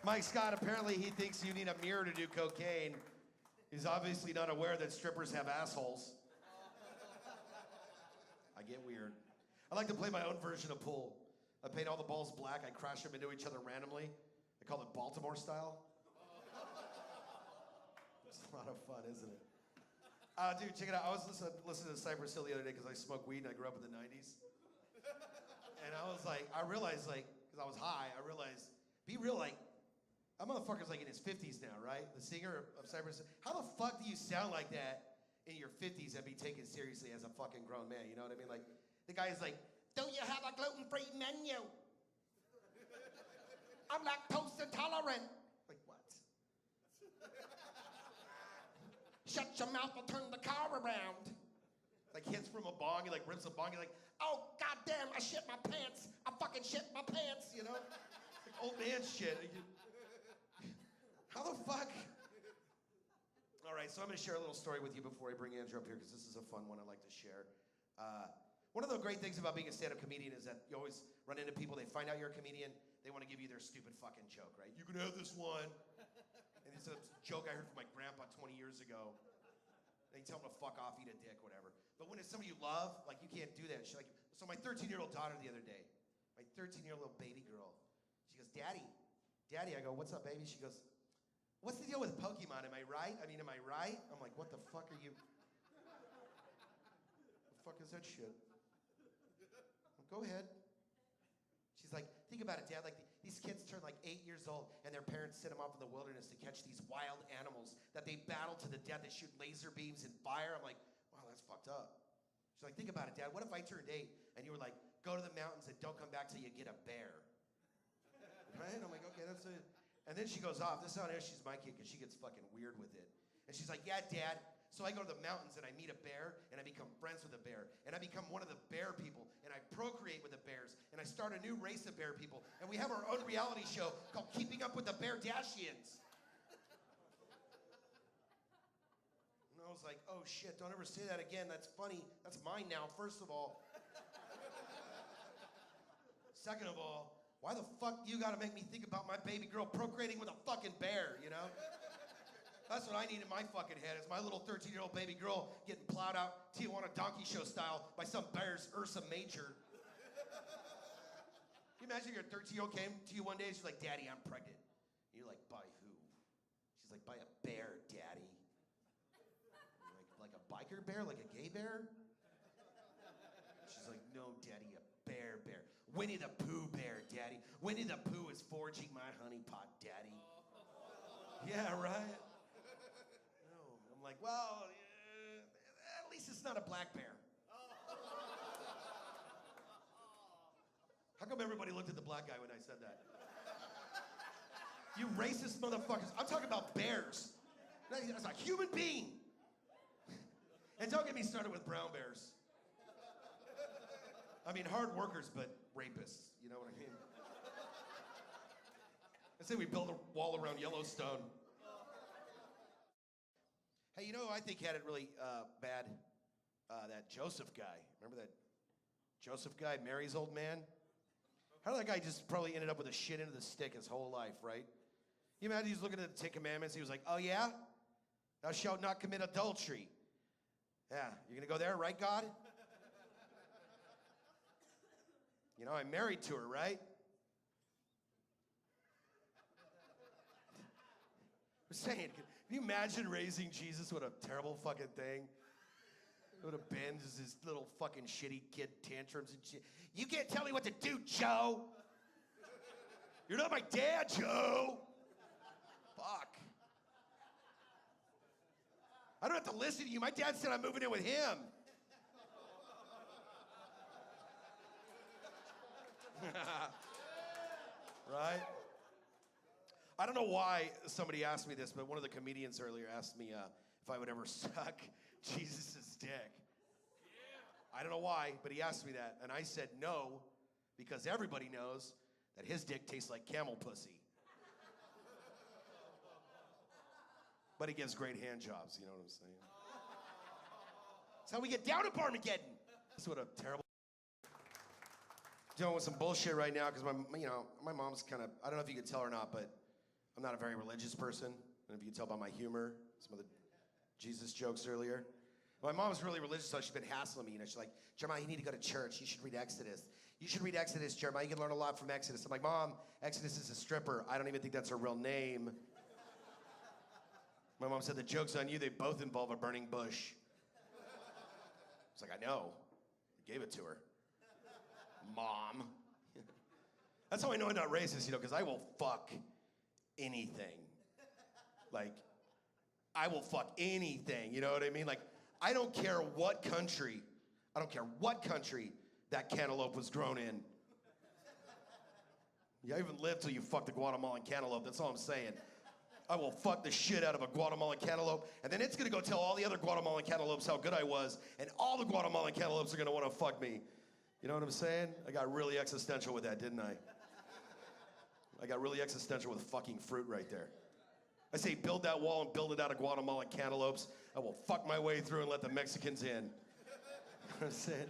Mike Scott, apparently he thinks you need a mirror to do cocaine. He's obviously not aware that strippers have assholes. I get weird. I like to play my own version of pool. I paint all the balls black. I crash them into each other randomly. I call it Baltimore style. It's a lot of fun, isn't it? Dude, check it out. I was listening to Cypress Hill the other day because I smoke weed and I grew up in the 90s. And I realized, because I was high, be real, that motherfucker's in his 50s now, right? The singer of Cypress Hill. How the fuck do you sound like that in your 50s and be taken seriously as a fucking grown man? You know what I mean? The guy is don't you have a gluten-free menu? I'm lactose intolerant. What? Shut your mouth or turn the car around. Hits from a bong, he rips a bong, he's oh, goddamn, I shit my pants. I fucking shit my pants, you know? Old man shit. How the fuck? All right, so I'm gonna share a little story with you before I bring Andrew up here, because this is a fun one I like to share. One of the great things about being a stand-up comedian is that you always run into people, they find out you're a comedian, they want to give you their stupid fucking joke, right? You can have this one. And it's a joke I heard from my grandpa 20 years ago. They tell him to fuck off, eat a dick, whatever. But when it's somebody you love, you can't do that. So my 13-year-old daughter the other day, my 13-year-old baby girl, she goes, Daddy, I go, what's up, baby? She goes, what's the deal with Pokemon? Am I right? Am I right? I'm like, what the fuck are you? The fuck is that shit? Go ahead. She's like, think about it, Dad. These kids turn 8 years old, and their parents send them off in the wilderness to catch these wild animals that they battle to the death. They shoot laser beams and fire. I'm like, wow, that's fucked up. She's like, think about it, Dad. What if I turned 8 and you were like, go to the mountains and don't come back till you get a bear? Right? I'm like, okay, that's it. And then she goes off. This is how she's my kid, because she gets fucking weird with it. And she's like, yeah, Dad. So I go to the mountains and I meet a bear and I become friends with a bear and I become one of the bear people and I procreate with the bears and I start a new race of bear people and we have our own reality show called Keeping Up with the Bardashians. And I was like, oh shit, don't ever say that again. That's funny. That's mine now, first of all. Second of all, why the fuck you gotta make me think about my baby girl procreating with a fucking bear, you know? That's what I need in my fucking head, is my little 13-year-old baby girl getting plowed out Tijuana Donkey Show style by some bear's Ursa Major. Can you imagine your 13-year-old came to you one day and she's like, Daddy, I'm pregnant. And you're like, by who? She's like, by a bear, Daddy. Like a biker bear? Like a gay bear? She's like, no, Daddy, a bear. Winnie the Pooh bear, Daddy. Winnie the Pooh is foraging my honeypot, Daddy. Yeah, right? I'm like, well, at least it's not a black bear. How come everybody looked at the black guy when I said that? You racist motherfuckers. I'm talking about bears. That's a human being. And don't get me started with brown bears. I mean, hard workers, but rapists. You know what I mean? I say we build a wall around Yellowstone. Hey, you know, I think had it really bad, that Joseph guy. Remember that Joseph guy, Mary's old man? How did that guy just probably ended up with a shit into the stick his whole life, right? You imagine he's looking at the Ten Commandments, he was like, oh yeah? Thou shalt not commit adultery. Yeah, you're gonna go there, right, God? You know, I'm married to her, right? I'm saying, can you imagine raising Jesus? What a terrible fucking thing. It would have been just his little fucking shitty kid tantrums and shit. You can't tell me what to do, Joe. You're not my dad, Joe. Fuck. I don't have to listen to you. My dad said I'm moving in with him. Right? I don't know why somebody asked me this, but one of the comedians earlier asked me if I would ever suck Jesus' dick. I don't know why, but he asked me that, and I said no, because everybody knows that his dick tastes like camel pussy. But he gives great hand jobs, you know what I'm saying? That's how we get down to Barmageddon. That's what a terrible... Dealing with some bullshit right now, because my mom's kind of, I don't know if you can tell or not, but I'm not a very religious person. And if you can tell by my humor, some of the Jesus jokes earlier. My mom's really religious, so she's been hassling me. She's like, Jeremiah, you need to go to church. You should read Exodus. You should read Exodus, Jeremiah. You can learn a lot from Exodus. I'm like, Mom, Exodus is a stripper. I don't even think that's her real name. My mom said, the joke's on you. They both involve a burning bush. It's like, I know. I gave it to her. Mom. That's how I know I'm not racist, because I will fuck anything. Like, I will fuck anything, you know what I mean? Like, I don't care what country that cantaloupe was grown in. You haven't lived till you fuck the Guatemalan cantaloupe, that's all I'm saying. I will fuck the shit out of a Guatemalan cantaloupe, and then it's gonna go tell all the other Guatemalan cantaloupes how good I was, and all the Guatemalan cantaloupes are gonna wanna fuck me. You know what I'm saying? I got really existential with that, didn't I? I got really existential with fucking fruit right there. I say build that wall and build it out of Guatemalan cantaloupes. I will fuck my way through and let the Mexicans in. You know what I'm saying?